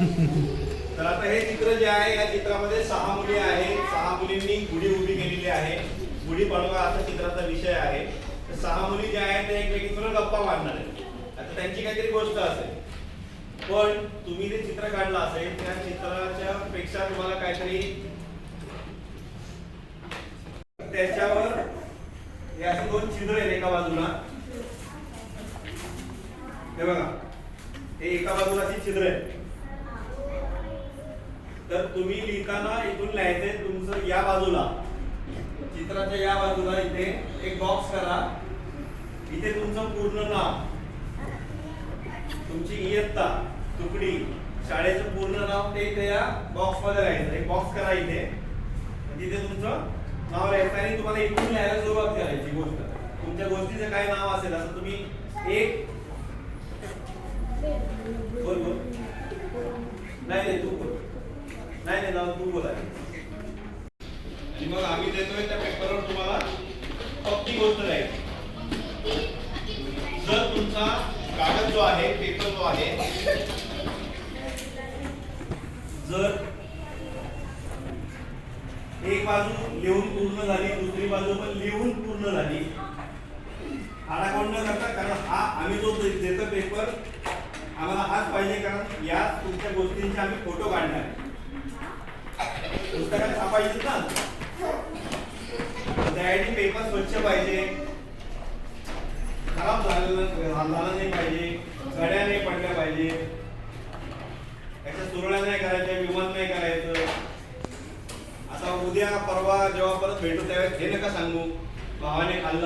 तर आता हे चित्र जे आहे या चित्रामध्ये 6 मुली आहेत. 6 मुलींनी गुढी उभी केलेली आहे. गुढी पाडवा असा चित्राचा विषय आहे. तर 6 मुली ज्या आहेत त्या एकमेकींबरोबर गप्पा मारणार आहेत. आता त्यांची काहीतरी गोष्ट असेल, पण तुम्ही जे चित्र काढलं असेल त्या चित्राच्या पेक्षा तुम्हाला काहीतरी त्याच्यावर हे असे 2 छिद्र आहेत एका बाजूला. हे बघा, हे एका बाजूला अशी छिद्र आहे. तर तुम्ही लिहिताना इथून लिहायचंय तुमचं या बाजूला, चित्राच्या या बाजूला इथे एक बॉक्स करा. इथे तुमचं पूर्ण नाव, तुमची इयत्ता, तुकडी, शाळेचं पूर्ण नाव ते इथे या बॉक्स मध्ये लिहायचं. एक बॉक्स करा इथे, तिथे तुमचं नाव लिहायचं आणि तुम्हाला इथून लिहायला सुरुवात करायची. गोष्ट तुमच्या गोष्टीचं काय नाव असेल असं तुम्ही एक बोल बोल नाही तू बोल नाही तू बोला. आणि मग आम्ही देतोय त्या पेपरवर तुम्हाला फक्त गोष्ट लिहायची. जर तुमचा कागद जो आहे, पेपर जो आहे, जर एक बाजू लिहून पूर्ण झाली, दुसरी बाजू पण लिहून पूर्ण झाली, आडाकोंड न करता, कारण हा आम्ही जो देतो पेपर आम्हाला हाच पाहिजे, कारण या तुमच्या गोष्टींचे आम्ही फोटो काढणार. पुस्तकात छापायचे ना, त्यासाठी पेपर स्वच्छ पाहिजे, खराब झाला नाही पाहिजे, गड्या नाही पडल्या पाहिजे, त्याच्या सुरळ्या नाही करायच्या, विमान नाही करायचं. आता उद्या परवा जेव्हा परत भेटू त्यावेळेस हे नका सांगू भावाने खाल्ला